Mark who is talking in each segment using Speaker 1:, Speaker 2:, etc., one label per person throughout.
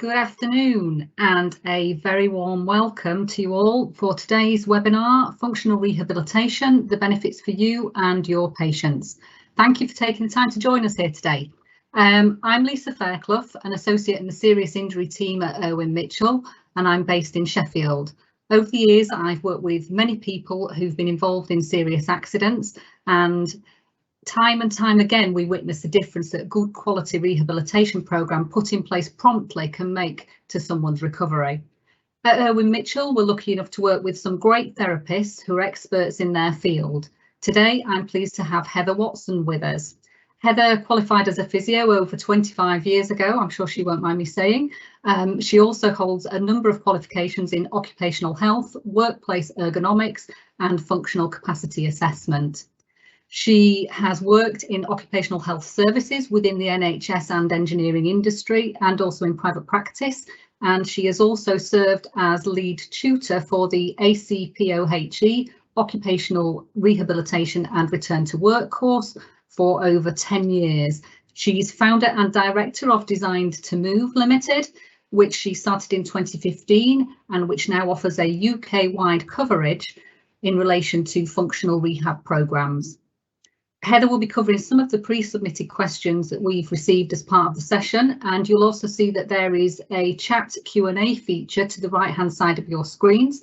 Speaker 1: Good afternoon and a very warm welcome to you all for today's webinar, Functional Rehabilitation, the Benefits for You and Your Patients. Thank you for taking the time to join us here today. I'm Lisa Fairclough, an associate in the serious injury team at Irwin Mitchell, and I'm based in Sheffield. Over the years, I've worked with many people who've been involved in serious accidents, and time and time again, we witness the difference that a good quality rehabilitation programme put in place promptly can make to someone's recovery. At Irwin Mitchell, we're lucky enough to work with some great therapists who are experts in their field. Today, I'm pleased to have Heather Watson with us. Heather qualified as a physio over 25 years ago, I'm sure she won't mind me saying. She also holds a number of qualifications in occupational health, workplace ergonomics and functional capacity assessment. She has worked in occupational health services within the NHS and engineering industry and also in private practice. And she has also served as lead tutor for the ACPOHE Occupational Rehabilitation and Return to Work course for over 10 years. She's founder and director of Designed2Move Limited, which she started in 2015 and which now offers a UK-wide coverage in relation to functional rehab programmes. Heather will be covering some of the pre-submitted questions that we've received as part of the session, and you'll also see that there is a chat Q&A feature to the right-hand side of your screens.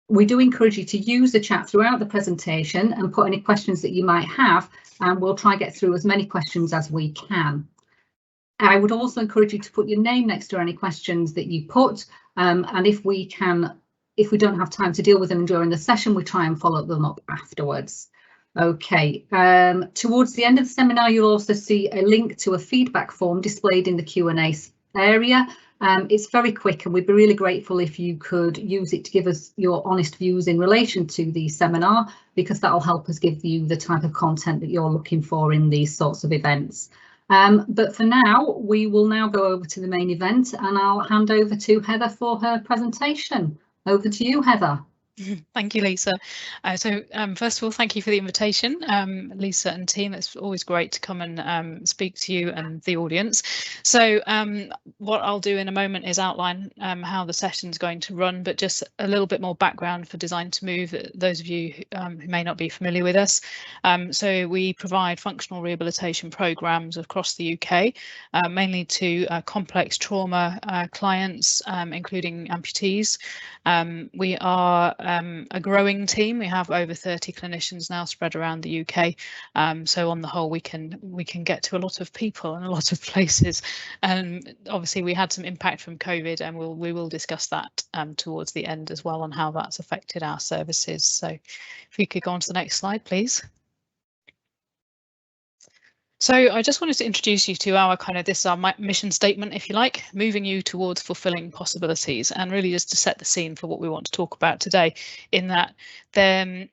Speaker 1: We do encourage you to use the chat throughout the presentation and put any questions that you might have, and we'll try to get through as many questions as we can. I would also encourage you to put your name next to any questions that you put, and if we don't have time to deal with them during the session, we try and follow them up afterwards. Okay, towards the end of the seminar, you'll also see a link to a feedback form displayed in the Q&A area. It's very quick and we'd be really grateful if you could use it to give us your honest views in relation to the seminar, because that'll help us give you the type of content that you're looking for in these sorts of events. But for now, we will now go over to the main event and I'll hand over to Heather for her presentation. Over to you, Heather.
Speaker 2: Thank you, Lisa. First of all, thank you for the invitation, Lisa and team. It's always great to come and speak to you and the audience. So what I'll do in a moment is outline how the session's going to run, but just a little bit more background for Designed2Move, those of you who may not be familiar with us. So we provide functional rehabilitation programmes across the UK, mainly to complex trauma clients, including amputees. We are a growing team. We have over 30 clinicians now spread around the UK. So on the whole, we can get to a lot of people and a lot of places. And obviously, we had some impact from COVID, and we will discuss that towards the end as well on how that's affected our services. So if we could go on to the next slide, please. So I just wanted to introduce you to our this is our mission statement, if you like, moving you towards fulfilling possibilities, and really just to set the scene for what we want to talk about today, in that then,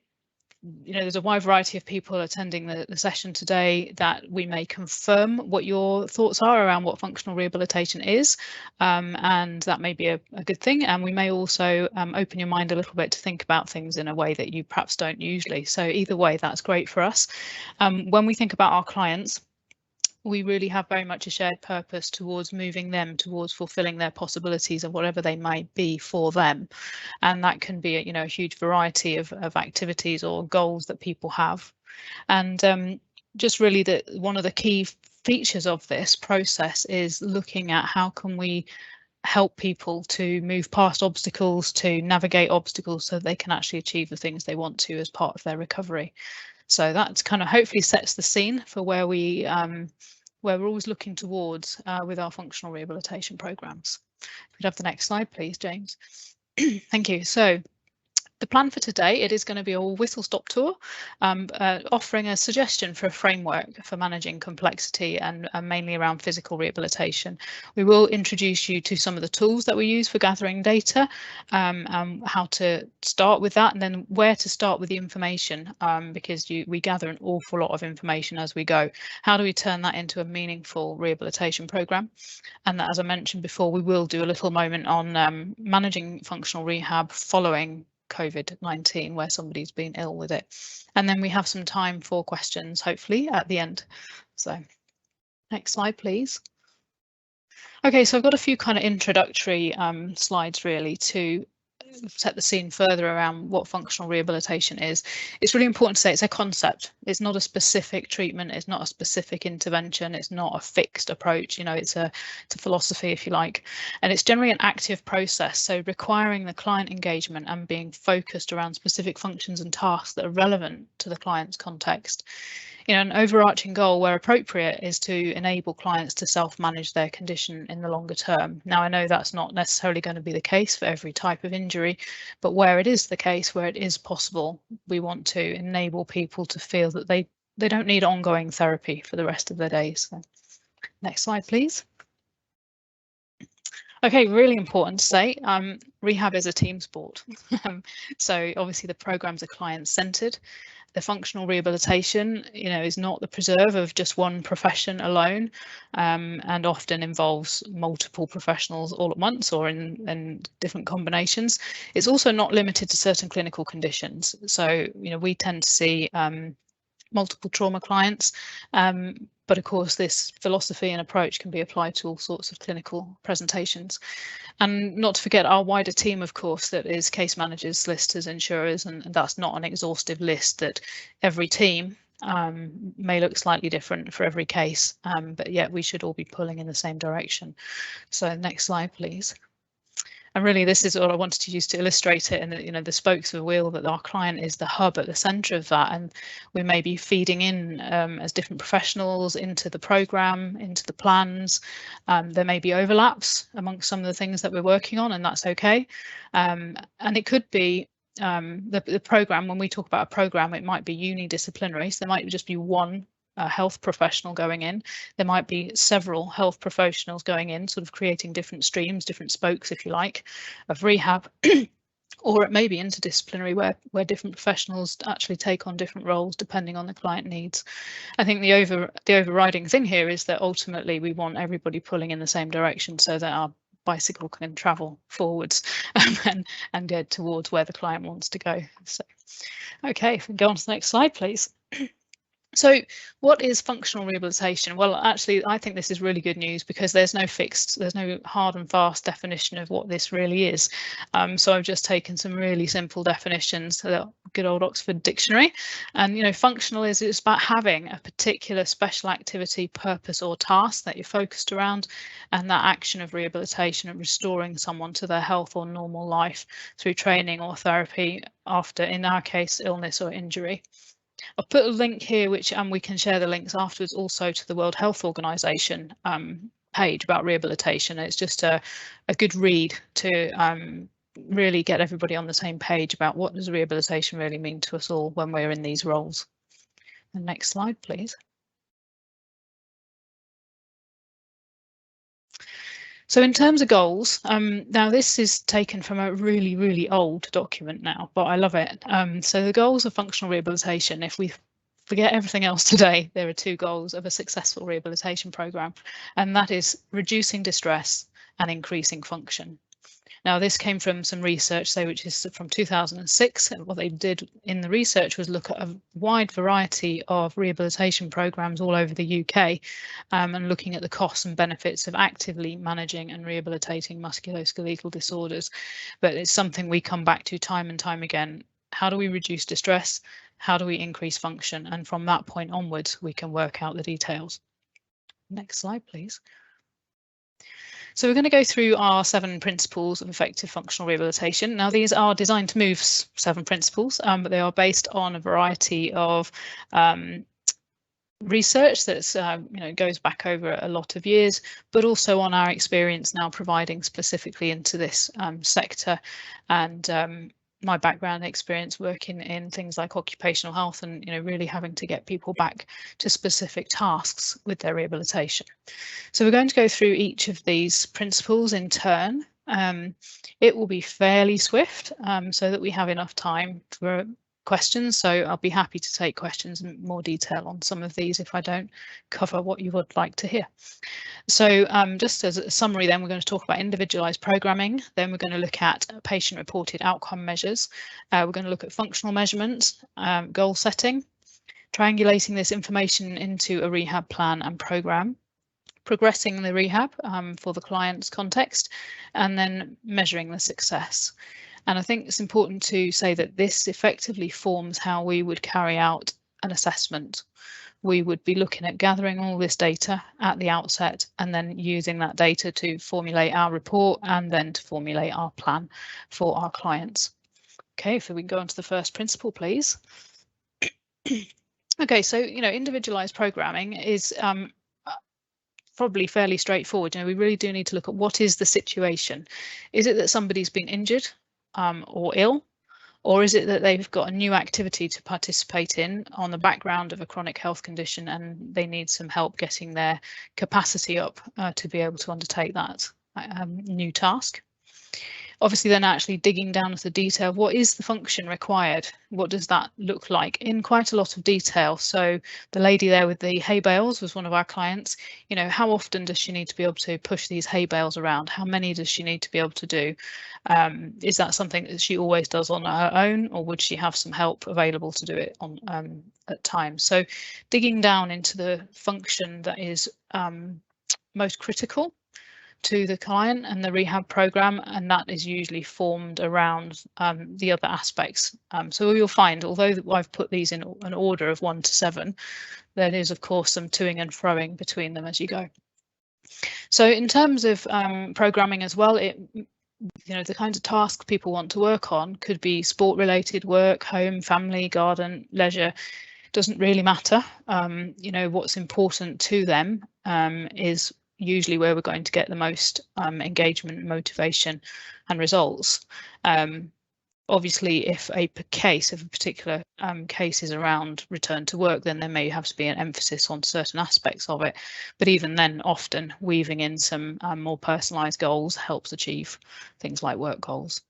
Speaker 2: there's a wide variety of people attending the session today that we may confirm what your thoughts are around what functional rehabilitation is, and that may be a good thing. And we may also open your mind a little bit to think about things in a way that you perhaps don't usually. So either way, that's great for us. When we think about our clients, we really have very much a shared purpose towards moving them towards fulfilling their possibilities of whatever they might be for them. And that can be a huge variety of activities or goals that people have. And just really one of the key features of this process is looking at how can we help people to move past obstacles, to navigate obstacles so they can actually achieve the things they want to as part of their recovery. So that's hopefully sets the scene for where we're always looking towards with our functional rehabilitation programs. If we could have the next slide, please, James. Thank you. So the plan for today, it is going to be a whistle-stop tour, offering a suggestion for a framework for managing complexity and mainly around physical rehabilitation. We will introduce you to some of the tools that we use for gathering data, and how to start with that, and then where to start with the information, because we gather an awful lot of information as we go. How do we turn that into a meaningful rehabilitation programme? And as I mentioned before, we will do a little moment on managing functional rehab following COVID-19, where somebody's been ill with it. And then we have some time for questions, hopefully, at the end. So next slide, please. Okay, so I've got a few kind of introductory slides really to set the scene further around what functional rehabilitation is. It's really important to say it's a concept. It's not a specific treatment. It's not a specific intervention. It's not a fixed approach. You know, it's a philosophy, if you like, and it's generally an active process. So requiring the client engagement and being focused around specific functions and tasks that are relevant to the client's context. You know, an overarching goal, where appropriate, is to enable clients to self-manage their condition in the longer term. Now, I know that's not necessarily going to be the case for every type of injury, but where it is the case, where it is possible, we want to enable people to feel that they don't need ongoing therapy for the rest of their days. So, next slide, please. Okay, really important to say, rehab is a team sport. So obviously the programs are client-centered. The functional rehabilitation, you know, is not the preserve of just one profession alone, and often involves multiple professionals all at once or in different combinations. It's also not limited to certain clinical conditions. So, you know, we tend to see multiple trauma clients, but of course this philosophy and approach can be applied to all sorts of clinical presentations. And not to forget our wider team, of course, that is case managers, solicitors, insurers, and that's not an exhaustive list, that every team may look slightly different for every case, but yet we should all be pulling in the same direction. So next slide, please. And really, this is what I wanted to use to illustrate it. And you know, the spokes of the wheel, that our client is the hub at the centre of that, and we may be feeding in as different professionals into the programme, into the plans. There may be overlaps amongst some of the things that we're working on, and that's okay. And it could be the programme. When we talk about a programme, it might be unidisciplinary, so there might just be one health professional going in. There might be several health professionals going in, sort of creating different streams, different spokes, if you like, of rehab. Or it may be interdisciplinary, where different professionals actually take on different roles depending on the client needs. I think the overriding thing here is that ultimately we want everybody pulling in the same direction, so that our bicycle can travel forwards and get towards where the client wants to go. So, okay, if we go on to the next slide, please. So what is functional rehabilitation? Well, actually, I think this is really good news, because there's no hard and fast definition of what this really is. So I've just taken some really simple definitions, the good old Oxford Dictionary. And, you know, functional is it's about having a particular special activity, purpose or task that you're focused around, and that action of rehabilitation and restoring someone to their health or normal life through training or therapy after, in our case, illness or injury. I've put a link here, which we can share the links afterwards also to the World Health Organization page about rehabilitation. It's just a good read to really get everybody on the same page about what does rehabilitation really mean to us all when we're in these roles. And next slide, please. So in terms of goals, now this is taken from a really, really old document now, but I love it. So the goals of functional rehabilitation, if we forget everything else today, there are two goals of a successful rehabilitation programme, and that is reducing distress and increasing function. Now, this came from some research, which is from 2006. And what they did in the research was look at a wide variety of rehabilitation programs all over the UK, and looking at the costs and benefits of actively managing and rehabilitating musculoskeletal disorders. But it's something we come back to time and time again. How do we reduce distress? How do we increase function? And from that point onwards, we can work out the details. Next slide, please. So we're going to go through our 7 principles of effective functional rehabilitation. Now, these are Designed2Move's 7 principles, but they are based on a variety of research that's goes back over a lot of years, but also on our experience now providing specifically into this sector, and my background experience working in things like occupational health, and really having to get people back to specific tasks with their rehabilitation. So we're going to go through each of these principles in turn. It will be fairly swift, so that we have enough time for questions. So I'll be happy to take questions in more detail on some of these if I don't cover what you would like to hear. So just as a summary, then we're going to talk about individualized programming. Then we're going to look at patient reported outcome measures. We're going to look at functional measurements, goal setting, triangulating this information into a rehab plan and program, progressing the rehab for the client's context, and then measuring the success. And I think it's important to say that this effectively forms how we would carry out an assessment. We would be looking at gathering all this data at the outset and then using that data to formulate our report and then to formulate our plan for our clients. Okay, so we can go on to the first principle, please. Okay, so, individualized programming is probably fairly straightforward. We really do need to look at what is the situation. Is it that somebody's been injured or ill? Or is it that they've got a new activity to participate in on the background of a chronic health condition and they need some help getting their capacity up to be able to undertake that new task? Obviously, then actually digging down into the detail, what is the function required? What does that look like in quite a lot of detail? So the lady there with the hay bales was one of our clients. How often does she need to be able to push these hay bales around? How many does she need to be able to do? Is that something that she always does on her own, or would she have some help available to do it on at times? So digging down into the function that is most critical to the client and the rehab program, and that is usually formed around the other aspects. So you'll find, although I've put these in an order of 1 to 7, there is of course some toing and froing between them as you go. So in terms of programming as well, the kinds of tasks people want to work on could be sport related work, home, family, garden, leisure. Doesn't really matter. What's important to them is usually where we're going to get the most engagement, motivation and results. Obviously, if a particular case is around return to work, then there may have to be an emphasis on certain aspects of it. But even then, often weaving in some more personalised goals helps achieve things like work goals.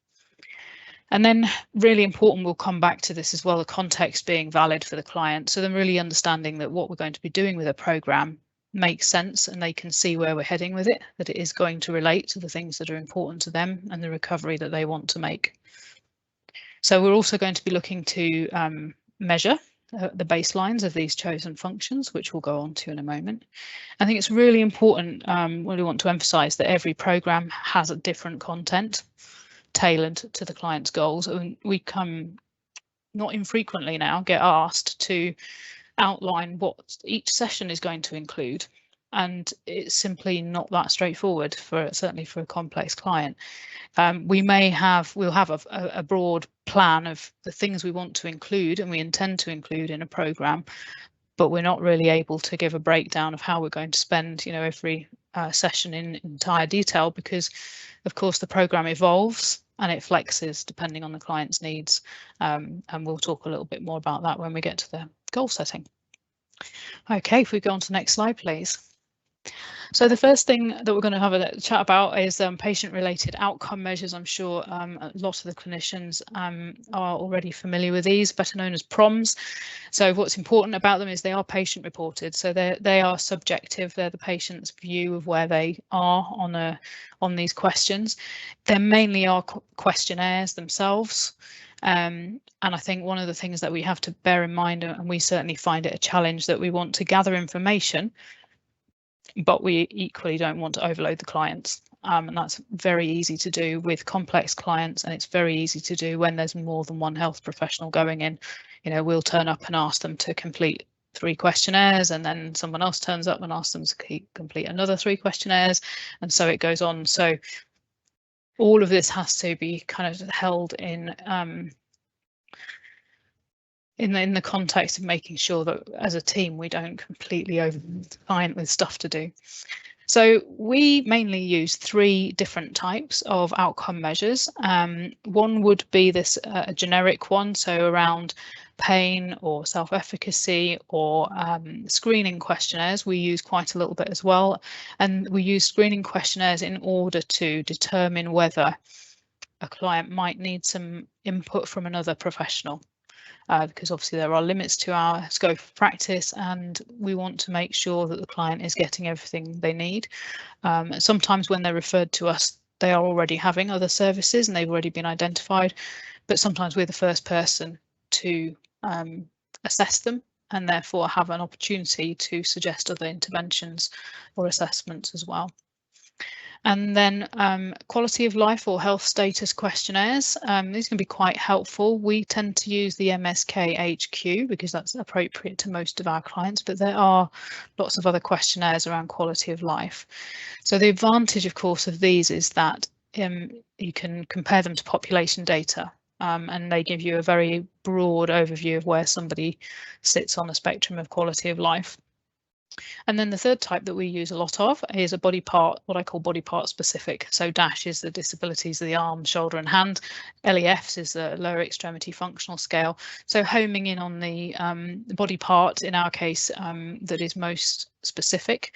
Speaker 2: And then really important, we'll come back to this as well, the context being valid for the client. So then really understanding that what we're going to be doing with a programme makes sense and they can see where we're heading with it, that it is going to relate to the things that are important to them and the recovery that they want to make. So we're also going to be looking to measure the baselines of these chosen functions, which we'll go on to in a moment. I think it's really important, we want to emphasise that every programme has a different content tailored to the client's goals, and we not infrequently now get asked to outline what each session is going to include, and it's simply not that straightforward certainly for a complex client. We'll have a broad plan of the things we want to include and we intend to include in a programme, but we're not really able to give a breakdown of how we're going to spend every session in entire detail, because of course the programme evolves and it flexes depending on the client's needs, and we'll talk a little bit more about that when we get to the goal setting. Okay, if we go on to the next slide, please. So the first thing that we're going to have a chat about is patient-related outcome measures. I'm sure a lot of the clinicians are already familiar with these, better known as PROMs. So what's important about them is they are patient-reported, so they are subjective. They're the patient's view of where they are on these questions. They mainly are questionnaires themselves. And I think one of the things that we have to bear in mind, and we certainly find it a challenge, that we want to gather information, but we equally don't want to overload the clients. And that's very easy to do with complex clients, and it's very easy to do when there's more than one health professional going in. We'll turn up and ask them to complete 3 questionnaires, and then someone else turns up and asks them to complete another 3 questionnaires, and so it goes on. So all of this has to be kind of held in the context of making sure that as a team we don't completely overload the client with stuff to do. So we mainly use 3 different types of outcome measures. One would be this generic one, so around pain or self-efficacy or screening questionnaires. We use quite a little bit as well, and we use screening questionnaires in order to determine whether a client might need some input from another professional. Because obviously there are limits to our scope of practice, and we want to make sure that the client is getting everything they need. Sometimes when they're referred to us, they are already having other services and they've already been identified, but sometimes we're the first person to assess them and therefore have an opportunity to suggest other interventions or assessments as well. And then quality of life or health status questionnaires. These can be quite helpful. We tend to use the MSK-HQ because that's appropriate to most of our clients, but there are lots of other questionnaires around quality of life. So the advantage, of course, of these is that you can compare them to population data, and they give you a very broad overview of where somebody sits on the spectrum of quality of life. And then the third type that we use a lot of is a body part, what I call body part specific. So DASH is the disabilities of the arm, shoulder and hand. LEFs is the lower extremity functional scale. So homing in on the body part, in our case, that is most specific.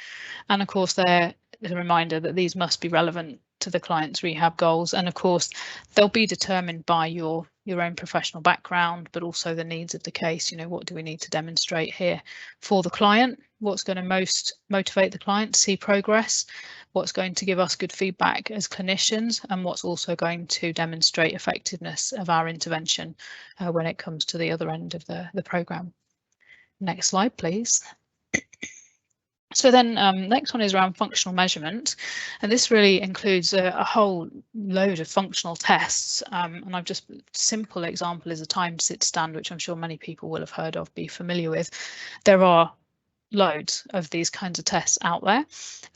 Speaker 2: And of course, there is a reminder that these must be relevant to the client's rehab goals. And of course, they'll be determined by your own professional background, but also the needs of the case. You know, what do we need to demonstrate here for the client? What's going to most motivate the client to see progress? What's going to give us good feedback as clinicians? And what's also going to demonstrate effectiveness of our intervention when it comes to the other end of the programme. Next slide, please. So then next one is around functional measurement, and this really includes a whole load of functional tests, and I've just simple example is a timed sit stand, which I'm sure many people will have heard of, be familiar with. There are loads of these kinds of tests out there,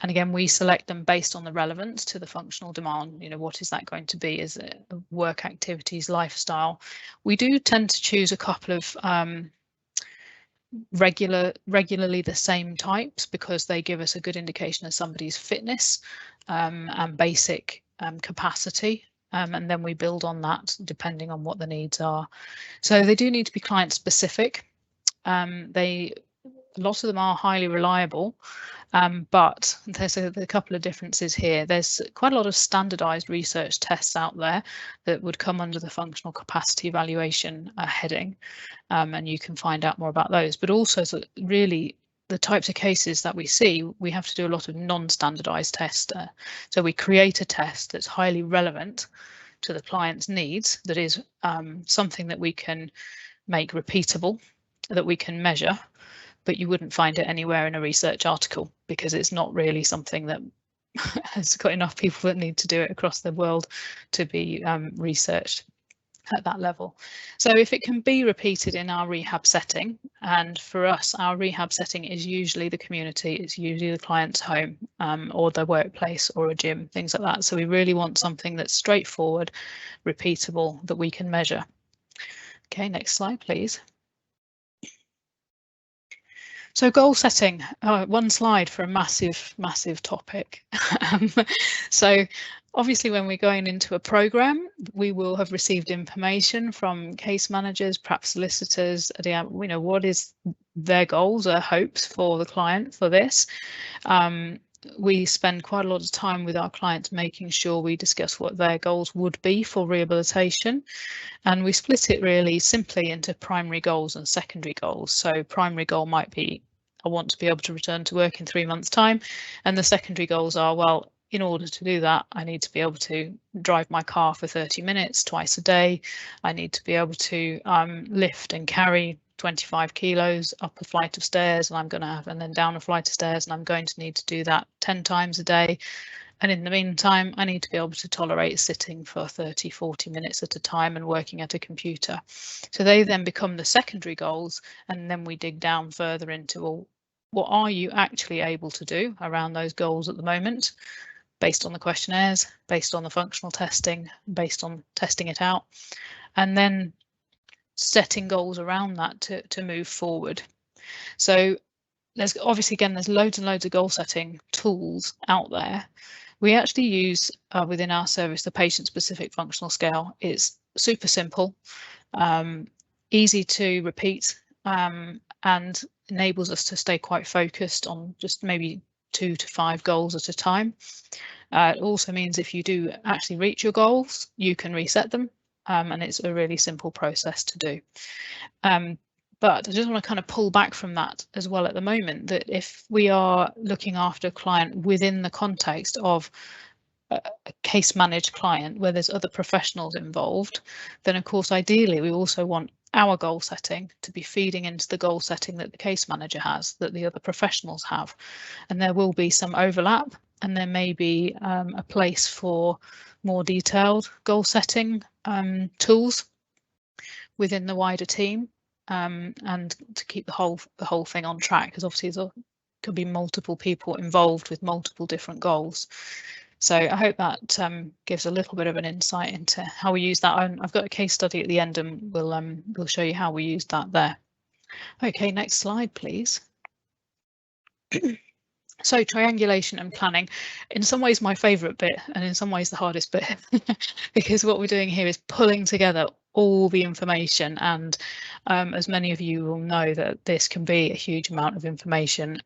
Speaker 2: and again we select them based on the relevance to the functional demand. You know, what is that going to be? Is it work activities, lifestyle? We do tend to choose a couple of regularly the same types because they give us a good indication of somebody's fitness and basic capacity, and then we build on that depending on what the needs are. So they do need to be client specific. A lot of them are highly reliable, but there's a couple of differences here. There's quite a lot of standardized research tests out there that would come under the functional capacity evaluation heading, and you can find out more about those. But also, so really, the types of cases that we see, we have to do a lot of non-standardized tests. So we create a test that's highly relevant to the client's needs, that is something that we can make repeatable, that we can measure, but you wouldn't find it anywhere in a research article because it's not really something that has got enough people that need to do it across the world to be researched at that level. So if it can be repeated in our rehab setting, and for us, our rehab setting is usually the community, it's usually the client's home or their workplace or a gym, things like that. So we really want something that's straightforward, repeatable, that we can measure. Okay, next slide, please. So goal setting, one slide for a massive topic. So obviously when we're going into a program, we will have received information from case managers, perhaps solicitors, you know, what is their goals or hopes for the client for this. We spend quite a lot of time with our clients making sure we discuss what their goals would be for rehabilitation, and we split it really simply into primary goals and secondary goals. So primary goal might be, I want to be able to return to work in 3 months' time, and the secondary goals are, well, in order to do that, I need to be able to drive my car for 30 minutes twice a day. I need to be able to lift and carry 25 kilos up a flight of stairs, and I'm going to have, and then down a flight of stairs, and I'm going to need to do that 10 times a day. And in the meantime, I need to be able to tolerate sitting for 30, 40 minutes at a time and working at a computer. So they then become the secondary goals, and then we dig down further into, well, what are you actually able to do around those goals at the moment, based on the questionnaires, based on the functional testing, based on testing it out, and then setting goals around that to move forward. So there's obviously, again, there's loads and loads of goal setting tools out there. We actually use within our service the patient specific functional scale. It's super simple, easy to repeat, and enables us to stay quite focused on just maybe 2 to 5 goals at a time. It also means if you do actually reach your goals, you can reset them. And it's a really simple process to do. But I just want to kind of pull back from that as well at the moment, that if we are looking after a client within the context of a case managed client where there's other professionals involved, then of course ideally we also want our goal setting to be feeding into the goal setting that the case manager has, that the other professionals have. And there will be some overlap, and there may be a place for more detailed goal setting tools within the wider team, and to keep the whole thing on track, because obviously there could be multiple people involved with multiple different goals. So I hope that gives a little bit of an insight into how we use that. I've got a case study at the end, and we'll show you how we use that there. Okay, next slide, please. So triangulation and planning, in some ways my favourite bit, and in some ways the hardest bit, because what we're doing here is pulling together all the information, and as many of you will know, that this can be a huge amount of information,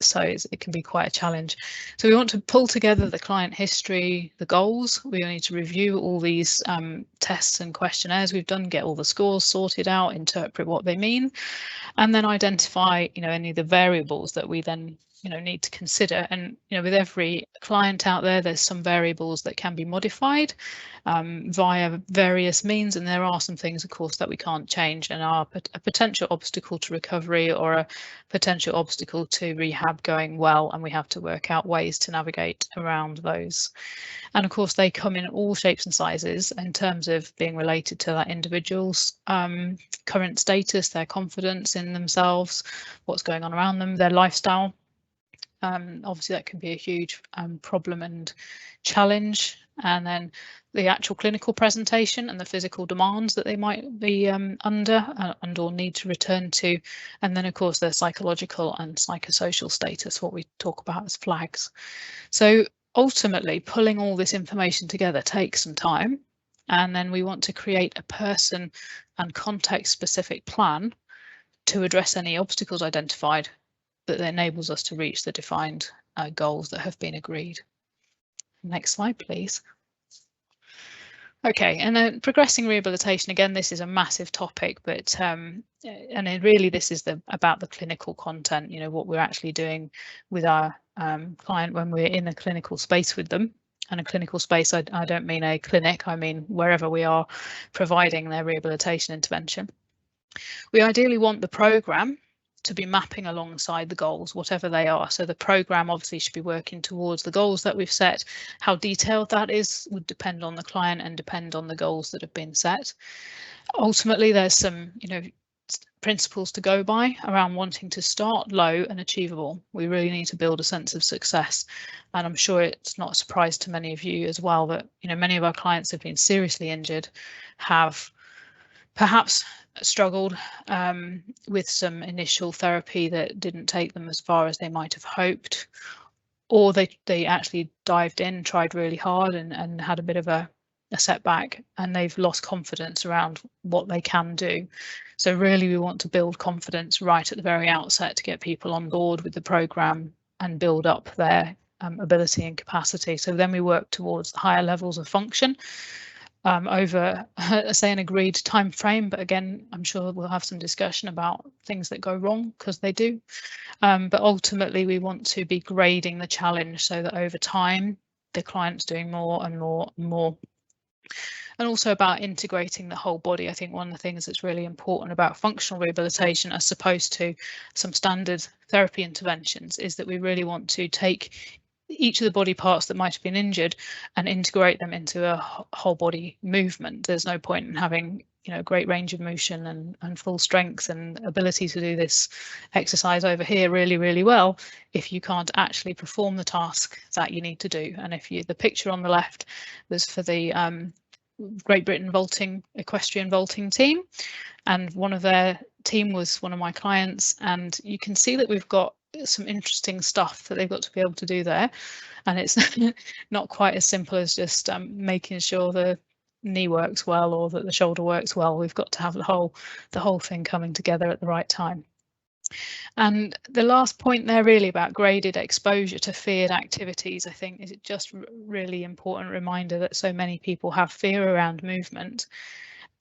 Speaker 2: so it can be quite a challenge. So we want to pull together the client history, the goals. We need to review all these tests and questionnaires we've done, get all the scores sorted out, interpret what they mean, and then identify, any of the variables that we then need to consider. And with every client out there, there's some variables that can be modified via various means, and there are some things, of course, that we can't change and are a potential obstacle to recovery or a potential obstacle to rehab going well, and we have to work out ways to navigate around those. And of course they come in all shapes and sizes in terms of being related to that individual's current status, their confidence in themselves, what's going on around them, their lifestyle. Obviously that can be a huge problem and challenge, and then the actual clinical presentation and the physical demands that they might be under and or need to return to, and then of course their psychological and psychosocial status, what we talk about as flags. So ultimately pulling all this information together takes some time, and then we want to create a person and context specific plan to address any obstacles identified that enables us to reach the defined goals that have been agreed. Next slide, please. Okay, and then progressing rehabilitation, again, this is a massive topic, but and really this is about the clinical content, what we're actually doing with our client when we're in a clinical space with them. And a clinical space, I don't mean a clinic, I mean wherever we are providing their rehabilitation intervention. We ideally want the programme to be mapping alongside the goals, whatever they are. So the programme obviously should be working towards the goals that we've set. How detailed that is would depend on the client and depend on the goals that have been set. Ultimately, there's some, principles to go by around wanting to start low and achievable. We really need to build a sense of success. And I'm sure it's not a surprise to many of you as well that, many of our clients have been seriously injured, have perhaps struggled with some initial therapy that didn't take them as far as they might have hoped, or they actually dived in, tried really hard and had a bit of a setback, and they've lost confidence around what they can do. So really we want to build confidence right at the very outset to get people on board with the programme and build up their ability and capacity. So then we work towards the higher levels of function over, say, an agreed time frame. But again, I'm sure we'll have some discussion about things that go wrong, because they do. But ultimately, we want to be grading the challenge so that over time, the client's doing more and more and more. And also about integrating the whole body. I think one of the things that's really important about functional rehabilitation, as opposed to some standard therapy interventions, is that we really want to take each of the body parts that might have been injured and integrate them into a whole body movement. There's no point in having a great range of motion and full strength and ability to do this exercise over here really well if you can't actually perform the task that you need to do. And if the picture on the left was for the Great Britain equestrian vaulting team, and one of their team was one of my clients, and you can see that we've got some interesting stuff that they've got to be able to do there, and it's not quite as simple as just making sure the knee works well or that the shoulder works well. We've got to have the whole thing coming together at the right time. And the last point there, really about graded exposure to feared activities, I think is just really important reminder that so many people have fear around movement.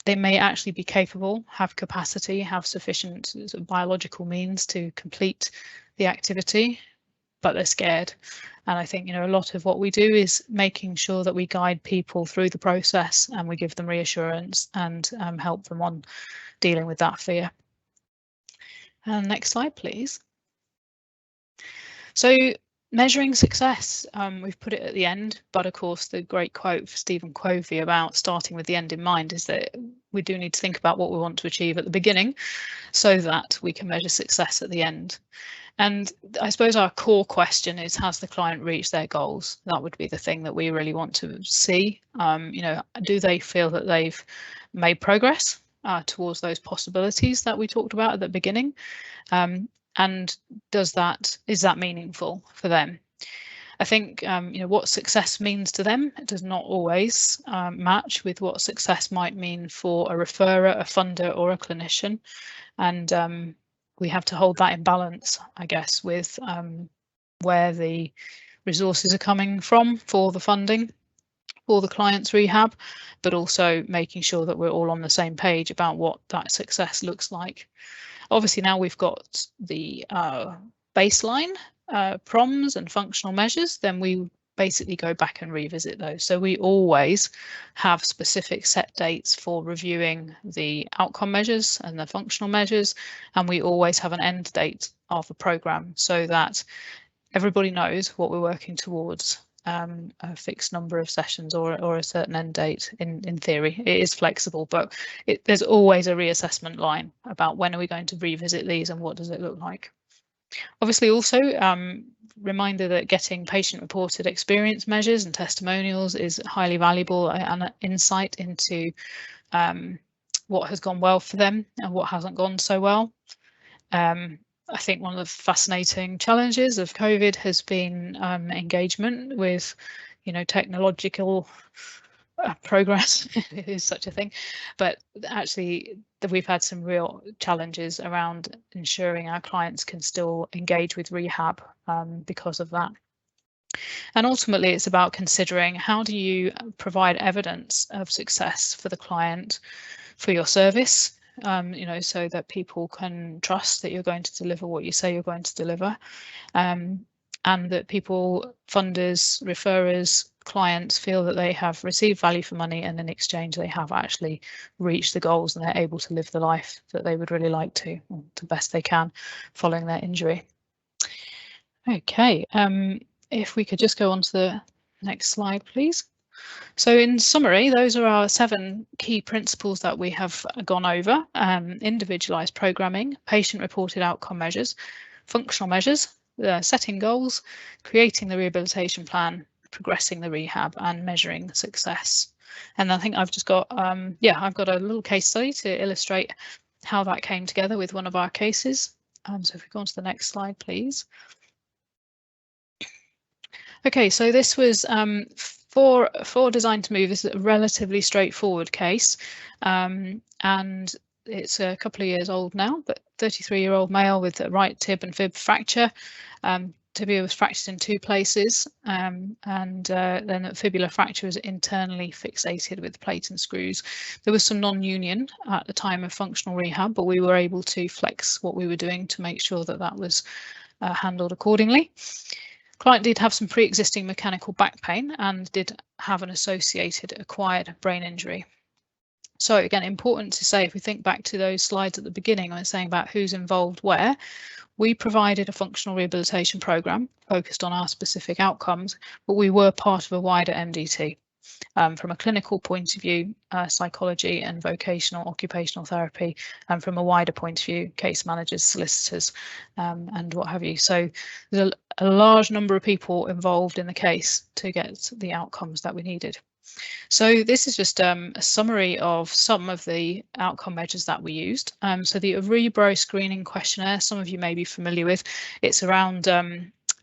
Speaker 2: They may actually be capable, have capacity, have sufficient sort of biological means to complete the activity, but they're scared. And I think, a lot of what we do is making sure that we guide people through the process and we give them reassurance and help them on dealing with that fear. And next slide, please. So measuring success, we've put it at the end, but of course the great quote for Stephen Covey about starting with the end in mind is that we do need to think about what we want to achieve at the beginning so that we can measure success at the end. And I suppose our core question is, has the client reached their goals? That would be the thing that we really want to see. Do they feel that they've made progress towards those possibilities that we talked about at the beginning? And is that meaningful for them? I think what success means to them, it does not always match with what success might mean for a referrer, a funder, or a clinician. And we have to hold that in balance, I guess, with where the resources are coming from for the funding for the client's rehab, but also making sure that we're all on the same page about what that success looks like. Obviously, now we've got the baseline PROMs and functional measures, then we basically go back and revisit those. So we always have specific set dates for reviewing the outcome measures and the functional measures, and we always have an end date of the programme so that everybody knows what we're working towards. A fixed number of sessions or a certain end date. In theory, it is flexible, but there's always a reassessment line about when are we going to revisit these and what does it look like. Obviously, also reminder that getting patient reported experience measures and testimonials is highly valuable and an insight into what has gone well for them and what hasn't gone so well. I think one of the fascinating challenges of COVID has been engagement with, technological progress, if it is such a thing, but actually we've had some real challenges around ensuring our clients can still engage with rehab because of that. And ultimately, it's about considering how do you provide evidence of success for the client for your service, so that people can trust that you're going to deliver what you say you're going to deliver, and that people, funders, referrers, clients feel that they have received value for money and in exchange they have actually reached the goals and they're able to live the life that they would really like to, or the best they can, following their injury. Okay, if we could just go on to the next slide, please. So in summary, those are our 7 key principles that we have gone over: individualized programming, patient-reported outcome measures, functional measures, setting goals, creating the rehabilitation plan, progressing the rehab, and measuring success. And I think I've just got, I've got a little case study to illustrate how that came together with one of our cases. So if we go on to the next slide, please. Okay, so this was for Designed2Move. This is a relatively straightforward case, and it's a couple of years old now, but 33-year-old male with a right tib and fib fracture. Tibia was fractured in 2 places, and then the fibular fracture was internally fixated with plate and screws. There was some non-union at the time of functional rehab, but we were able to flex what we were doing to make sure that that was handled accordingly. Client did have some pre-existing mechanical back pain and did have an associated acquired brain injury. So again, important to say, if we think back to those slides at the beginning, I was saying about who's involved where, we provided a functional rehabilitation programme focused on our specific outcomes, but we were part of a wider MDT. From a clinical point of view, psychology and vocational occupational therapy, and from a wider point of view, case managers, solicitors, and what have you. So there's a large number of people involved in the case to get the outcomes that we needed. So this is just a summary of some of the outcome measures that we used. So the Arebro screening questionnaire, some of you may be familiar with. It's around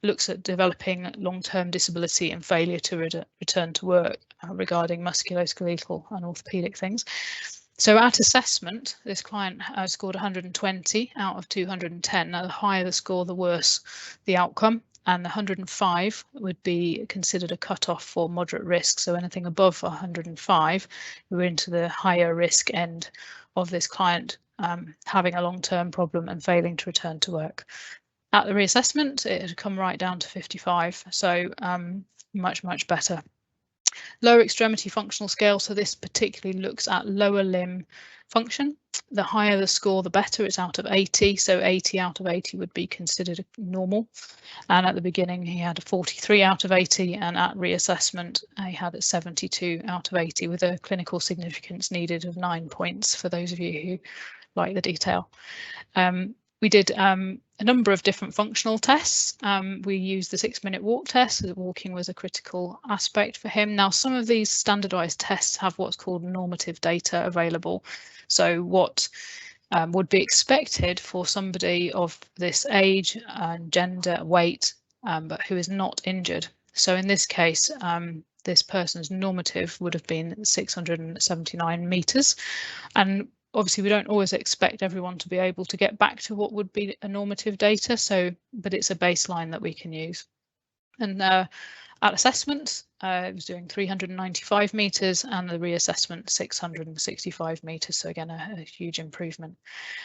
Speaker 2: looks at developing long-term disability and failure to return to work regarding musculoskeletal and orthopedic things. So at assessment, this client scored 120 out of 210. Now, the higher the score, the worse the outcome, and the 105 would be considered a cutoff for moderate risk. So anything above 105, we're into the higher risk end of this client having a long-term problem and failing to return to work. At the reassessment, it had come right down to 55, so much better. Lower extremity functional scale, so this particularly looks at lower limb function. The higher the score, the better. It's out of 80, so 80 out of 80 would be considered normal. And at the beginning, he had a 43 out of 80, and at reassessment, he had a 72 out of 80 with a clinical significance needed of 9 points for those of you who like the detail. We did a number of different functional tests. We used the 6-minute walk test, so walking was a critical aspect for him. Now, some of these standardized tests have what's called normative data available. So what would be expected for somebody of this age, gender, weight, but who is not injured. So in this case, this person's normative would have been 679 meters. And obviously, we don't always expect everyone to be able to get back to what would be a normative data, but it's a baseline that we can use. And at assessment, it was doing 395 meters, and the reassessment 665 meters. So again, a huge improvement.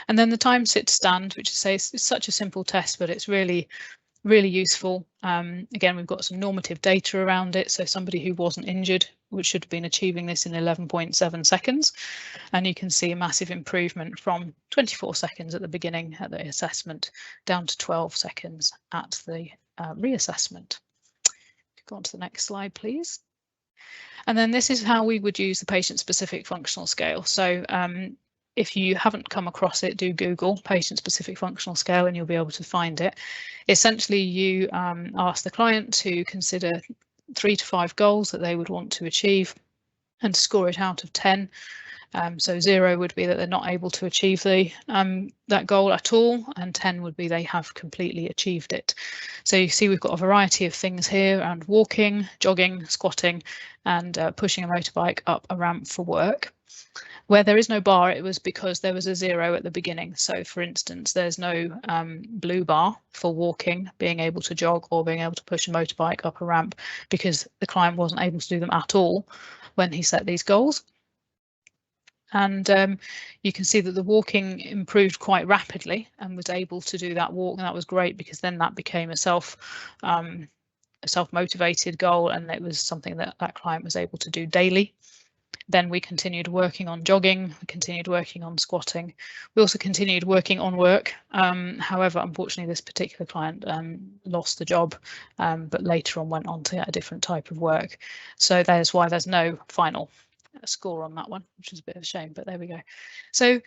Speaker 2: And then the time sit to stand, which is such a simple test, but it's really useful. Again, we've got some normative data around it. So somebody who wasn't injured, which should have been achieving this in 11.7 seconds. And you can see a massive improvement from 24 seconds at the beginning at the assessment down to 12 seconds at the reassessment. Go on to the next slide, please. And then this is how we would use the patient-specific functional scale. So if you haven't come across it, do Google patient-specific functional scale and you'll be able to find it. Essentially, you ask the client to consider 3 to 5 goals that they would want to achieve and score it out of 10. So 0 would be that they're not able to achieve that goal at all, and 10 would be they have completely achieved it. So you see we've got a variety of things here around walking, jogging, squatting, and pushing a motorbike up a ramp for work. Where there is no bar, it was because there was a 0 at the beginning. So for instance, there's no blue bar for walking, being able to jog, or being able to push a motorbike up a ramp, because the client wasn't able to do them at all when he set these goals. And you can see that the walking improved quite rapidly and was able to do that walk, and that was great because then that became a self-motivated goal, and it was something that that client was able to do daily. Then we continued working on jogging, we continued working on squatting. We also continued working on work. However, unfortunately, this particular client lost the job, but later on went on to get a different type of work. So that's why there's no final score on that one, which is a bit of a shame, but there we go. So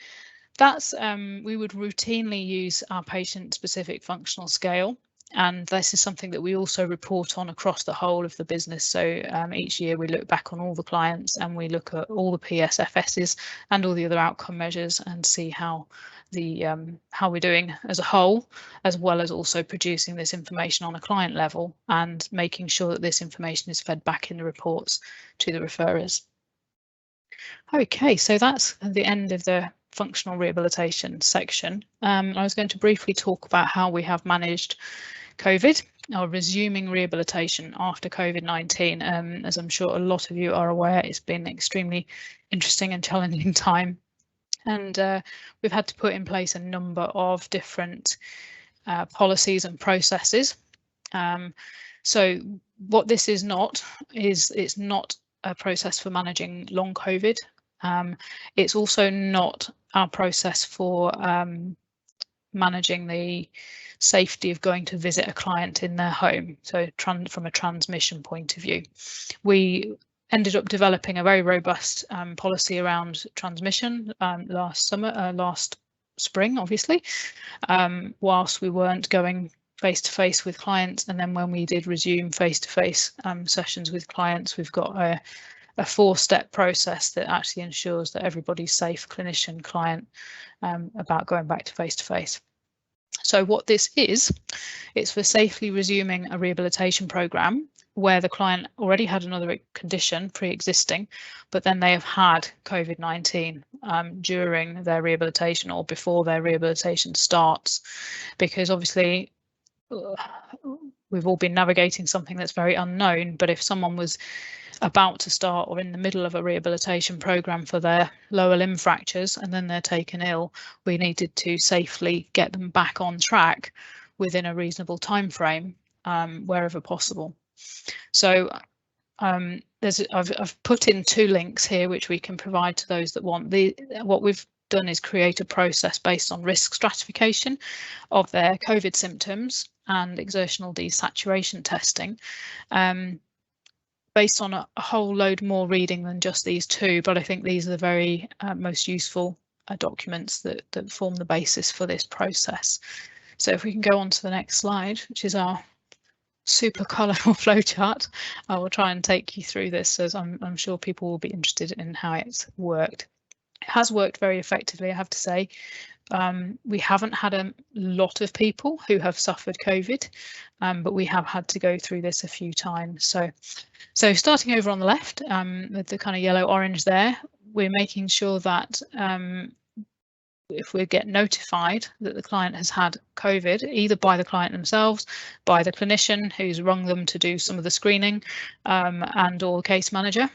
Speaker 2: that's we would routinely use our patient-specific functional scale. And this is something that we also report on across the whole of the business. So each year we look back on all the clients and we look at all the PSFSs and all the other outcome measures and see how we're doing as a whole, as well as also producing this information on a client level and making sure that this information is fed back in the reports to the referrers. Okay, so that's the end of the functional rehabilitation section. I was going to briefly talk about how we have managed COVID, or resuming rehabilitation after COVID-19. As I'm sure a lot of you are aware, it's been an extremely interesting and challenging time. And we've had to put in place a number of different policies and processes. So what this is not, it's not a process for managing long COVID. It's also not our process for managing the safety of going to visit a client in their home. So from a transmission point of view, we ended up developing a very robust policy around transmission last spring, obviously, whilst we weren't going face-to-face with clients. And then when we did resume face-to-face sessions with clients, we've got a 4-step process that actually ensures that everybody's safe, clinician, client, about going back to face-to-face. So what this is, it's for safely resuming a rehabilitation programme where the client already had another condition pre-existing, but then they have had COVID-19 during their rehabilitation or before their rehabilitation starts, because obviously we've all been navigating something that's very unknown. But if someone was about to start or in the middle of a rehabilitation program for their lower limb fractures and then they're taken ill, we needed to safely get them back on track within a reasonable time frame wherever possible. So I've put in 2 links here which we can provide to those that want. What we've done is create a process based on risk stratification of their COVID symptoms and exertional desaturation testing, based on a whole load more reading than just these 2, but I think these are the very most useful documents that form the basis for this process. So if we can go on to the next slide, which is our super colourful flowchart, I will try and take you through this, as I'm sure people will be interested in how it's worked. It has worked very effectively, I have to say. We haven't had a lot of people who have suffered COVID, but we have had to go through this a few times. So starting over on the left, with the kind of yellow orange there, we're making sure that if we get notified that the client has had COVID, either by the client themselves, by the clinician who's rung them to do some of the screening, and or case manager,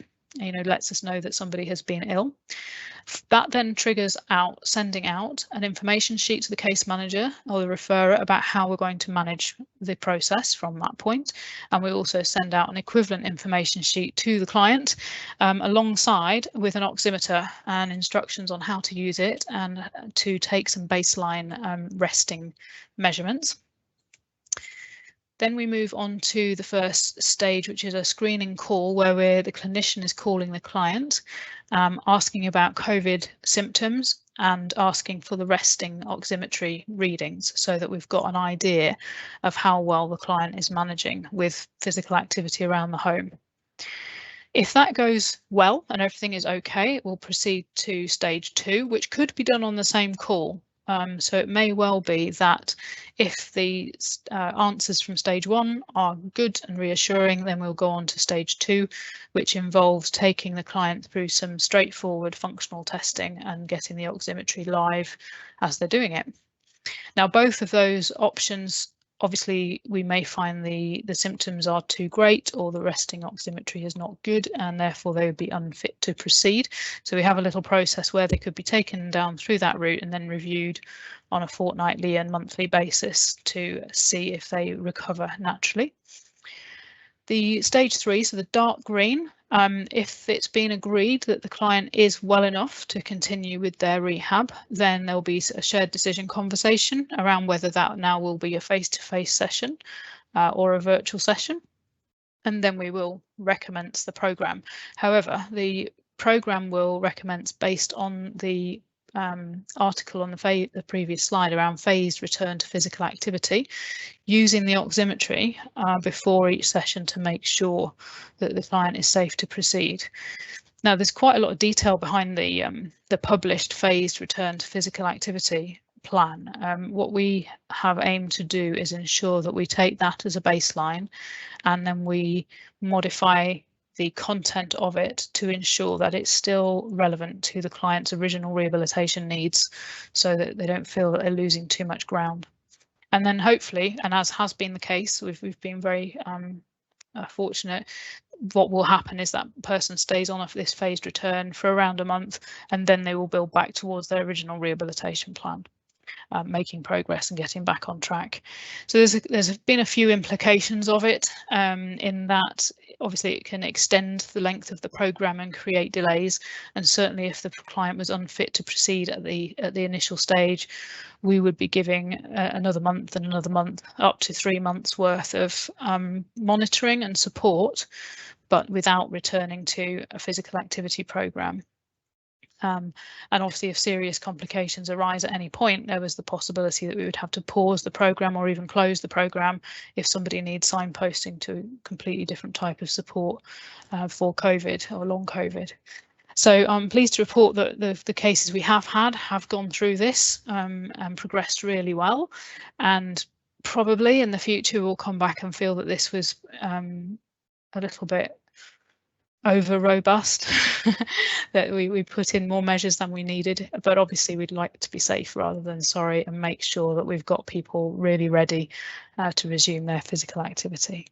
Speaker 2: lets us know that somebody has been ill. That then triggers out sending out an information sheet to the case manager or the referrer about how we're going to manage the process from that point. And we also send out an equivalent information sheet to the client, alongside with an oximeter and instructions on how to use it and to take some baseline resting measurements. Then we move on to the first stage, which is a screening call where the clinician is calling the client, asking about COVID symptoms and asking for the resting oximetry readings so that we've got an idea of how well the client is managing with physical activity around the home. If that goes well and everything is okay, it will proceed to stage 2, which could be done on the same call. So it may well be that if the answers from stage 1 are good and reassuring, then we'll go on to stage 2, which involves taking the client through some straightforward functional testing and getting the oximetry live as they're doing it. Now, both of those options, obviously, we may find the symptoms are too great or the resting oximetry is not good, and therefore they would be unfit to proceed. So we have a little process where they could be taken down through that route and then reviewed on a fortnightly and monthly basis to see if they recover naturally. The stage 3, so the dark green, if it's been agreed that the client is well enough to continue with their rehab, then there'll be a shared decision conversation around whether that now will be a face-to-face session or a virtual session, and then we will recommence the programme. However, the programme will recommence based on the article on the previous slide around phased return to physical activity, using the oximetry before each session to make sure that the client is safe to proceed. Now, there's quite a lot of detail behind the published phased return to physical activity plan. What we have aimed to do is ensure that we take that as a baseline and then we modify the content of it to ensure that it's still relevant to the client's original rehabilitation needs so that they don't feel that they're losing too much ground. And then hopefully, and as has been the case, we've been very fortunate, what will happen is that person stays on this phased return for around a month and then they will build back towards their original rehabilitation plan. Making progress and getting back on track. So there's been a few implications of it, in that obviously it can extend the length of the programme and create delays, and certainly if the client was unfit to proceed at the initial stage, we would be giving another month and another month, up to 3 months worth of monitoring and support, but without returning to a physical activity programme. And obviously, if serious complications arise at any point, there was the possibility that we would have to pause the programme or even close the programme if somebody needs signposting to a completely different type of support for COVID or long COVID. So I'm pleased to report that the cases we have had have gone through this and progressed really well, and probably in the future we'll come back and feel that this was a little bit over robust, that we put in more measures than we needed, but obviously we'd like to be safe rather than sorry and make sure that we've got people really ready to resume their physical activity.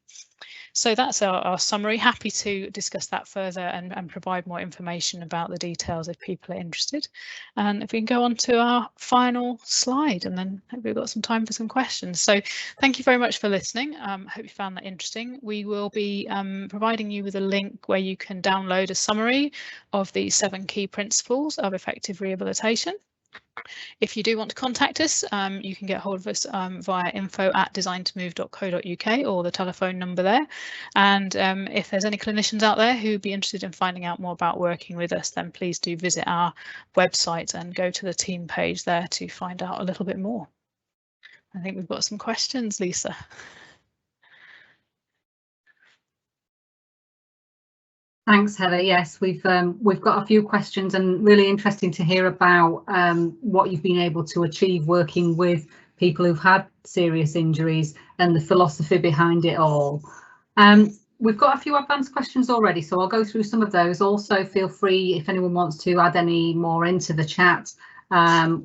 Speaker 2: So that's our summary. Happy to discuss that further and provide more information about the details if people are interested. And if we can go on to our final slide, and then hope we've got some time for some questions. So thank you very much for listening. Hope you found that interesting. We will be providing you with a link where you can download a summary of the 7 key principles of effective rehabilitation. If you do want to contact us, you can get hold of us via info@designed2move.co.uk or the telephone number there. And if there's any clinicians out there who'd be interested in finding out more about working with us, then please do visit our website and go to the team page there to find out a little bit more. I think we've got some questions, Lisa.
Speaker 1: Thanks, Heather. Yes, we've got a few questions, and really interesting to hear about what you've been able to achieve working with people who've had serious injuries and the philosophy behind it all. We've got a few advanced questions already, so I'll go through some of those. Also, feel free if anyone wants to add any more into the chat.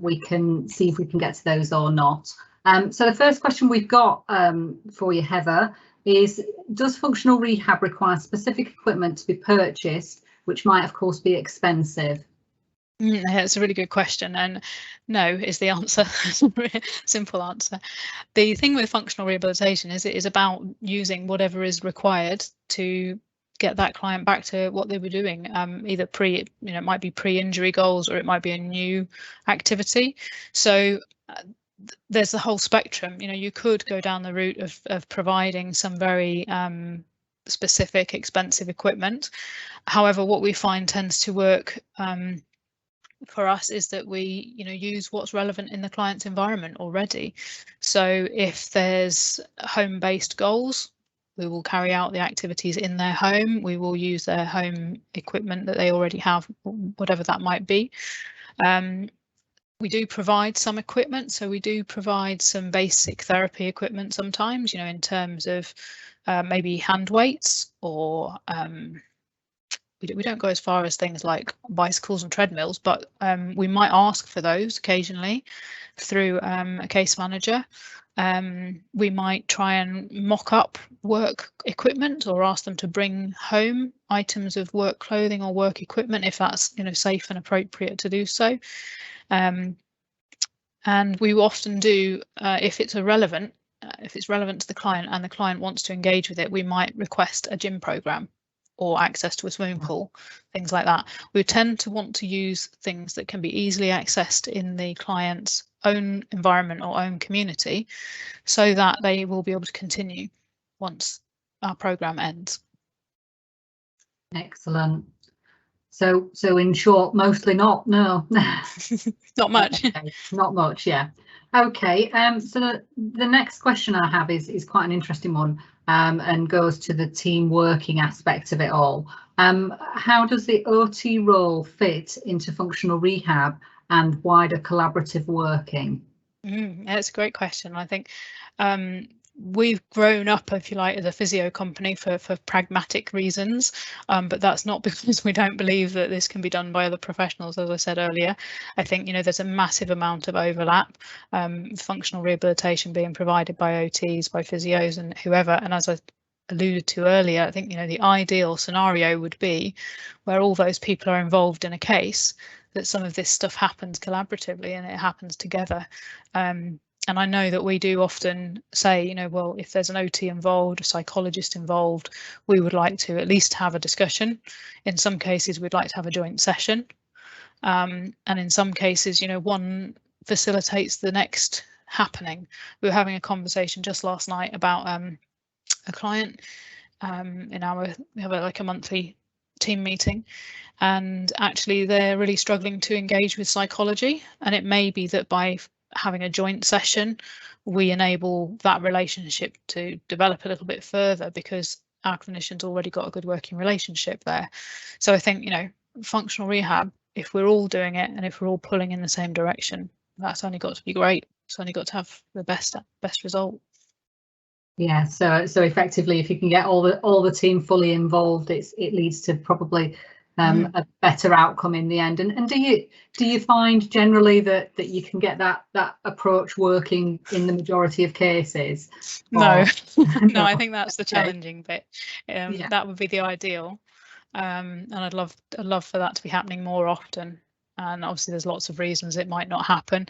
Speaker 1: We can see if we can get to those or not. So the first question we've got for you, Heather, is does functional rehab require specific equipment to be purchased, which might of course be expensive?
Speaker 2: It's a really good question, and no is the answer. Simple answer. The thing with functional rehabilitation is it is about using whatever is required to get that client back to what they were doing, either it might be pre-injury goals or it might be a new activity. So there's the whole spectrum. You could go down the route of providing some very specific expensive equipment. However, what we find tends to work for us is that we use what's relevant in the client's environment already. So if there's home-based goals, we will carry out the activities in their home. We will use their home equipment that they already have, whatever that might be. We do provide some equipment, so we do provide some basic therapy equipment sometimes, in terms of maybe hand weights, or we don't go as far as things like bicycles and treadmills, but we might ask for those occasionally through a case manager. We might try and mock up work equipment or ask them to bring home items of work clothing or work equipment if that's safe and appropriate to do so. And we often do, if it's relevant to the client and the client wants to engage with it, we might request a gym program or access to a swimming pool, things like that. We tend to want to use things that can be easily accessed in the client's own environment or own community, so that they will be able to continue once our program ends.
Speaker 1: Excellent. So in short, mostly not, no.
Speaker 2: Not much.
Speaker 1: Okay, not much, yeah. Okay, so the next question I have is quite an interesting one, and goes to the team working aspect of it all. How does the OT role fit into functional rehab and wider collaborative working?
Speaker 2: That's a great question. I think we've grown up, if you like, as a physio company for pragmatic reasons, but that's not because we don't believe that this can be done by other professionals. As I said earlier, I think there's a massive amount of overlap, functional rehabilitation being provided by OTs, by physios and whoever. And as I alluded to earlier, I think the ideal scenario would be where all those people are involved in a case, that some of this stuff happens collaboratively and it happens together. And I know that we do often say, well, if there's an OT involved, a psychologist involved, we would like to at least have a discussion. In some cases, we'd like to have a joint session. And in some cases, one facilitates the next happening. We were having a conversation just last night about a client we have like a monthly team meeting, and actually they're really struggling to engage with psychology, and it may be that by having a joint session we enable that relationship to develop a little bit further, because our clinicians already got a good working relationship there. So I think functional rehab, if we're all doing it and if we're all pulling in the same direction, that's only got to be great. It's only got to have the best result.
Speaker 1: Yeah, so effectively, if you can get all the team fully involved, it leads to probably a better outcome in the end. And do you find generally that you can get that approach working in the majority of cases?
Speaker 2: No.
Speaker 1: No,
Speaker 2: no, I think that's the challenging bit.
Speaker 1: Yeah.
Speaker 2: That would be the ideal, and I'd love for that to be happening more often. And obviously there's lots of reasons it might not happen.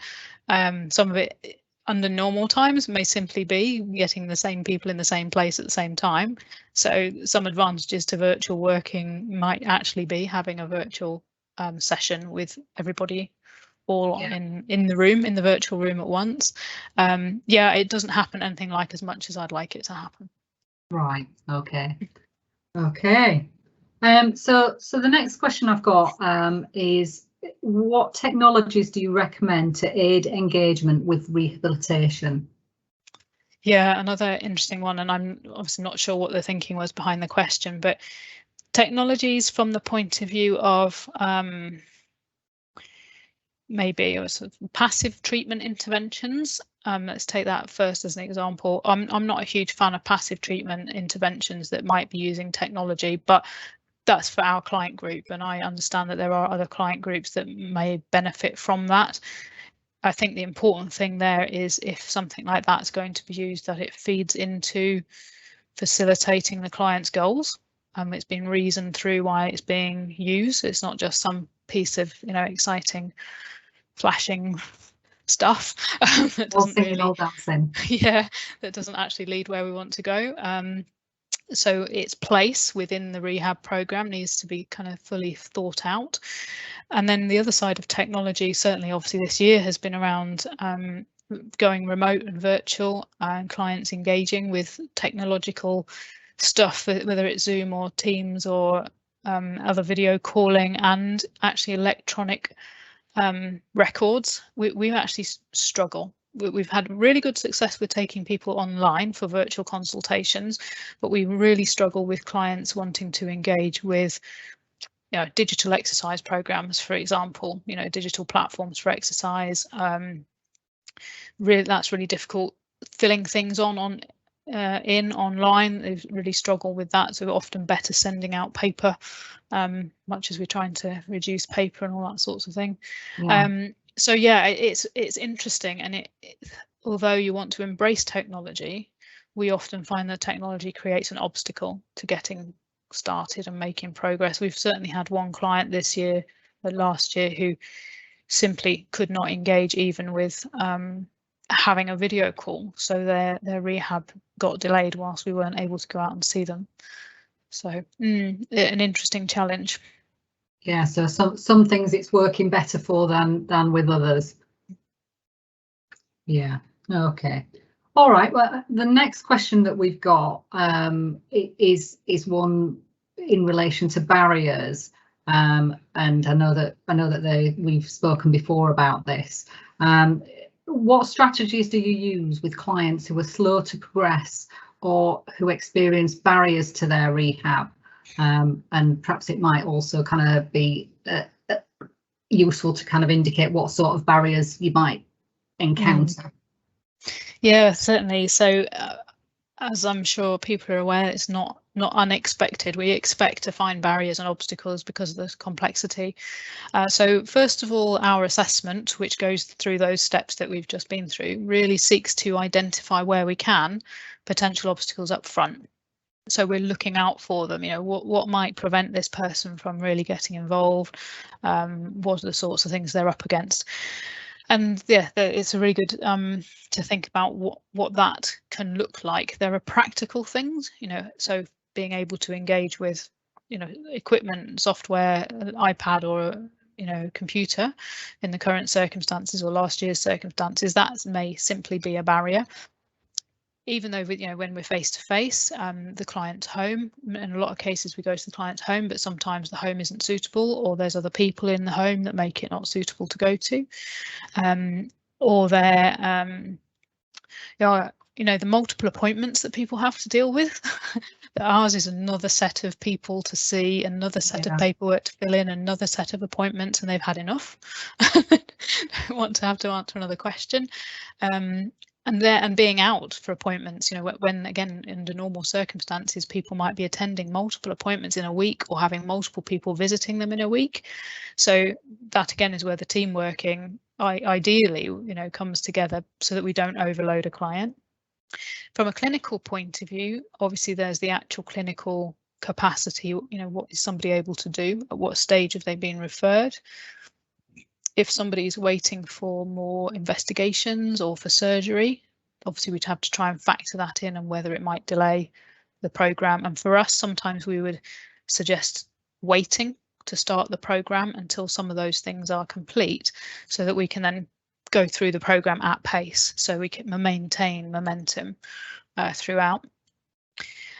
Speaker 2: Some of it under normal times may simply be getting the same people in the same place at the same time. So some advantages to virtual working might actually be having a virtual session with everybody all in the room, in the virtual room at once. Yeah, it doesn't happen anything like as much as I'd like it to happen.
Speaker 1: Right. Okay. Okay. So the next question I've got is, what technologies do you recommend to aid engagement with rehabilitation?
Speaker 2: Yeah, another interesting one, and I'm obviously not sure what the thinking was behind the question, but technologies from the point of view of maybe sort of passive treatment interventions. Let's take that first as an example. I'm not a huge fan of passive treatment interventions that might be using technology, but that's for our client group, and I understand that there are other client groups that may benefit from that. I think the important thing there is, if something like that's going to be used, that it feeds into facilitating the client's goals. It's been reasoned through why it's being used. It's not just some piece of, exciting, flashing stuff that doesn't really, yeah, that doesn't actually lead where we want to go. So its place within the rehab program needs to be kind of fully thought out. And then the other side of technology, certainly obviously this year, has been around going remote and virtual, and clients engaging with technological stuff, whether it's Zoom or Teams or other video calling, and actually electronic records. We actually struggle. We've had really good success with taking people online for virtual consultations, but we really struggle with clients wanting to engage with digital exercise programs, for example, digital platforms for exercise. That's really difficult. Filling things online, they've really struggled with that. So we're often better sending out paper, much as we're trying to reduce paper and all that sorts of thing. Yeah. So yeah, it's interesting, and although you want to embrace technology, we often find that technology creates an obstacle to getting started and making progress. We've certainly had one client this year, last year, who simply could not engage even with having a video call, so their rehab got delayed whilst we weren't able to go out and see them. So an interesting challenge.
Speaker 1: Yeah, so some things it's working better for than with others. Yeah, okay. All right, well, the next question that we've got is one in relation to barriers, and I know that we've spoken before about this. What strategies do you use with clients who are slow to progress or who experience barriers to their rehab? And perhaps it might also kind of be useful to kind of indicate what sort of barriers you might encounter.
Speaker 2: Yeah, certainly. So as I'm sure people are aware, it's not unexpected. We expect to find barriers and obstacles because of the complexity. So first of all, our assessment, which goes through those steps that we've just been through, really seeks to identify where we can potential obstacles up front. So we're looking out for them. What might prevent this person from really getting involved? What are the sorts of things they're up against? And yeah, it's a really good to think about what that can look like. There are practical things, so being able to engage with, equipment, software, an iPad or computer in the current circumstances or last year's circumstances, that may simply be a barrier. Even though when we're face to face, the client's home, in a lot of cases we go to the client's home, but sometimes the home isn't suitable, or there's other people in the home that make it not suitable to go to, or there the multiple appointments that people have to deal with. Ours is another set of people to see, another set of paperwork to fill in, another set of appointments, and they've had enough. Don't want to have to answer another question. and being out for appointments, you know, when again under normal circumstances people might be attending multiple appointments in a week or having multiple people visiting them in a week. So that again is where the team working ideally, you know, comes together so that we don't overload a client. From a clinical point of view, obviously there's the actual clinical capacity, you know, what is somebody able to do, at what stage have they been referred. If somebody's waiting for more investigations or for surgery, obviously we'd have to try and factor that in and whether it might delay the programme. And for us, sometimes we would suggest waiting to start the programme until some of those things are complete so that we can then go through the programme at pace so we can maintain momentum throughout.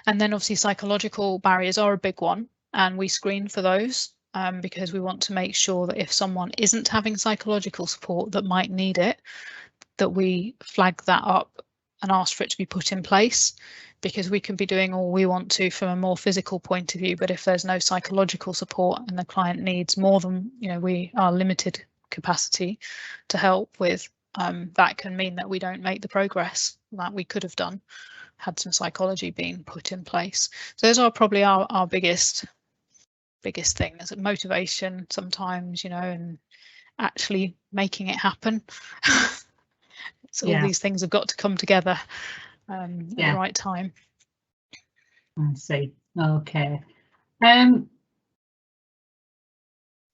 Speaker 2: And then obviously psychological barriers are a big one, and we screen for those. Because we want to make sure that if someone isn't having psychological support that might need it, that we flag that up and ask for it to be put in place, because we can be doing all we want to from a more physical point of view, but if there's no psychological support and the client needs more than, you know, we are limited capacity to help with, that can mean that we don't make the progress that we could have done had some psychology being put in place. So those are probably our biggest things. Motivation sometimes, you know, and actually making it happen. So all these things have got to come together at the right time.
Speaker 1: I see. Okay.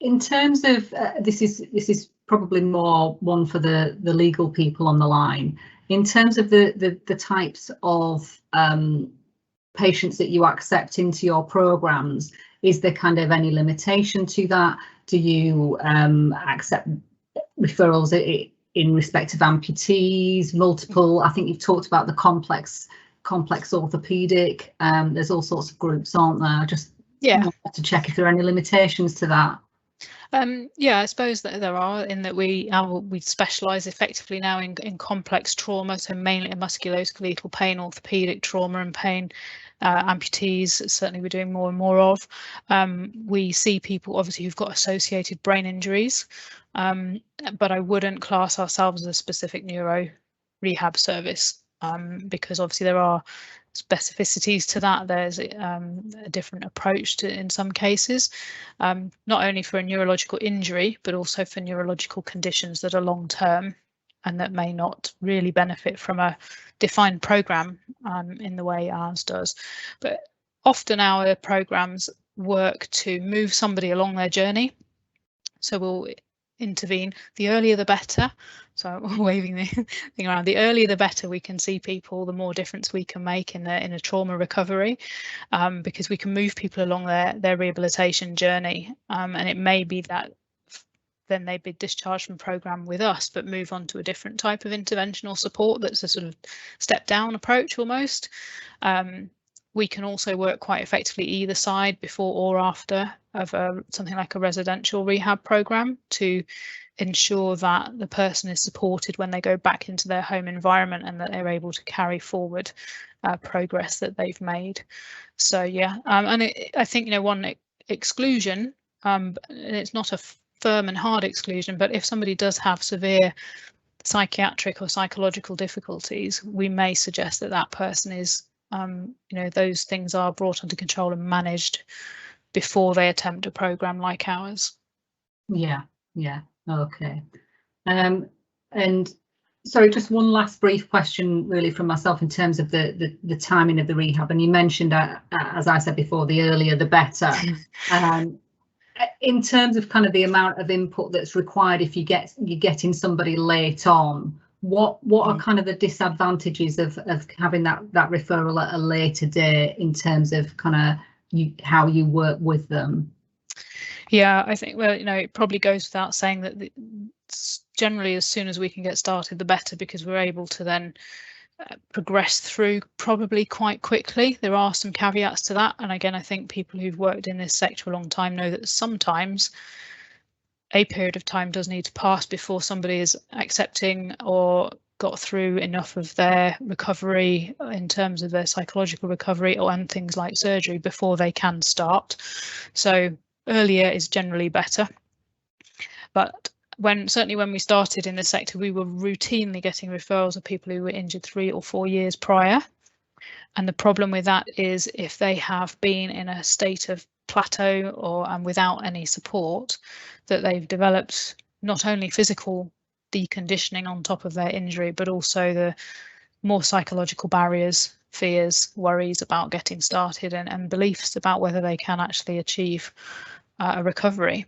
Speaker 1: In terms of this is probably more one for the legal people on the line. In terms of the types of patients that you accept into your programs, is there kind of any limitation to that? Do you accept referrals in respect of amputees, multiple? I think you've talked about the complex orthopedic. There's all sorts of groups, aren't there? Just wanted to check if there are any limitations to that.
Speaker 2: Yeah, I suppose that there are, in that we specialise effectively now in complex trauma, so mainly musculoskeletal pain, orthopaedic trauma and pain. Amputees, certainly we're doing more and more of. We see people obviously who've got associated brain injuries, but I wouldn't class ourselves as a specific neuro rehab service, because obviously there are specificities to that. There's a different approach to in some cases, not only for a neurological injury, but also for neurological conditions that are long term and that may not really benefit from a defined programme in the way ours does. But often our programmes work to move somebody along their journey. So we'll intervene, the earlier the better. So waving the thing around, the earlier the better we can see people, the more difference we can make in a trauma recovery, because we can move people along their rehabilitation journey, and it may be that then they'd be discharged from programme with us, but move on to a different type of interventional support that's a sort of step down approach almost. We can also work quite effectively either side, before or after, of something like a residential rehab programme, to ensure that the person is supported when they go back into their home environment and that they're able to carry forward progress that they've made. So yeah, and I think, you know, one exclusion, it's not a firm and hard exclusion, but if somebody does have severe psychiatric or psychological difficulties, we may suggest that that person is, you know, those things are brought under control and managed before they attempt a programme like ours. Yeah, okay. And sorry, just one last brief question really from myself in terms of the timing of the rehab, and you mentioned, as I said before, the earlier the better. In terms of kind of the amount of input that's required if you're getting somebody late on, what are kind of the disadvantages of having that referral at a later date in terms of kind of how you work with them? Yeah, I think, well, you know, it probably goes without saying that generally as soon as we can get started, the better, because we're able to then progress through probably quite quickly. There are some caveats to that, and again, I think people who've worked in this sector a long time know that sometimes a period of time does need to pass before somebody is accepting or got through enough of their recovery in terms of their psychological recovery and things like surgery before they can start. So earlier is generally better, but certainly when we started in this sector, we were routinely getting referrals of people who were injured 3 or 4 years prior. And the problem with that is if they have been in a state of plateau and without any support, that they've developed not only physical deconditioning on top of their injury, but also the more psychological barriers, fears, worries about getting started, and beliefs about whether they can actually achieve a recovery.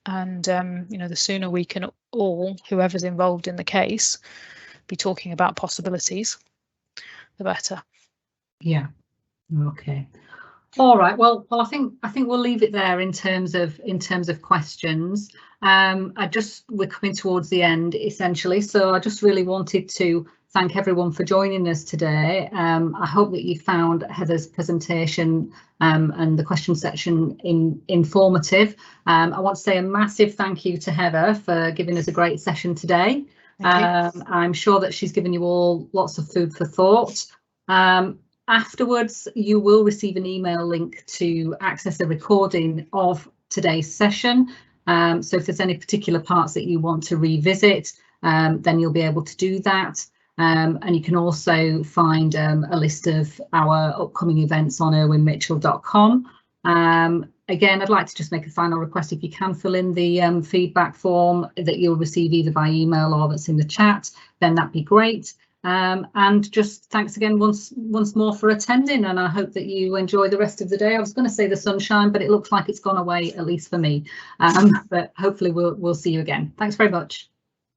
Speaker 2: And the sooner we can all, whoever's involved in the case, be talking about possibilities, the better.
Speaker 1: Yeah. Okay. All right. Well, I think we'll leave it there in terms of questions. We're coming towards the end essentially, so I just really wanted to thank everyone for joining us today. I hope that you found Heather's presentation and the question section informative. I want to say a massive thank you to Heather for giving us a great session today. I'm sure that she's given you all lots of food for thought. Afterwards, you will receive an email link to access a recording of today's session. So if there's any particular parts that you want to revisit, then you'll be able to do that. And you can also find a list of our upcoming events on irwinmitchell.com. Again, I'd like to just make a final request. If you can fill in the feedback form that you'll receive either by email or that's in the chat, then that'd be great. And just thanks again once more for attending, and I hope that you enjoy the rest of the day. I was going to say the sunshine, but it looks like it's gone away, at least for me. But hopefully we'll see you again. Thanks very much.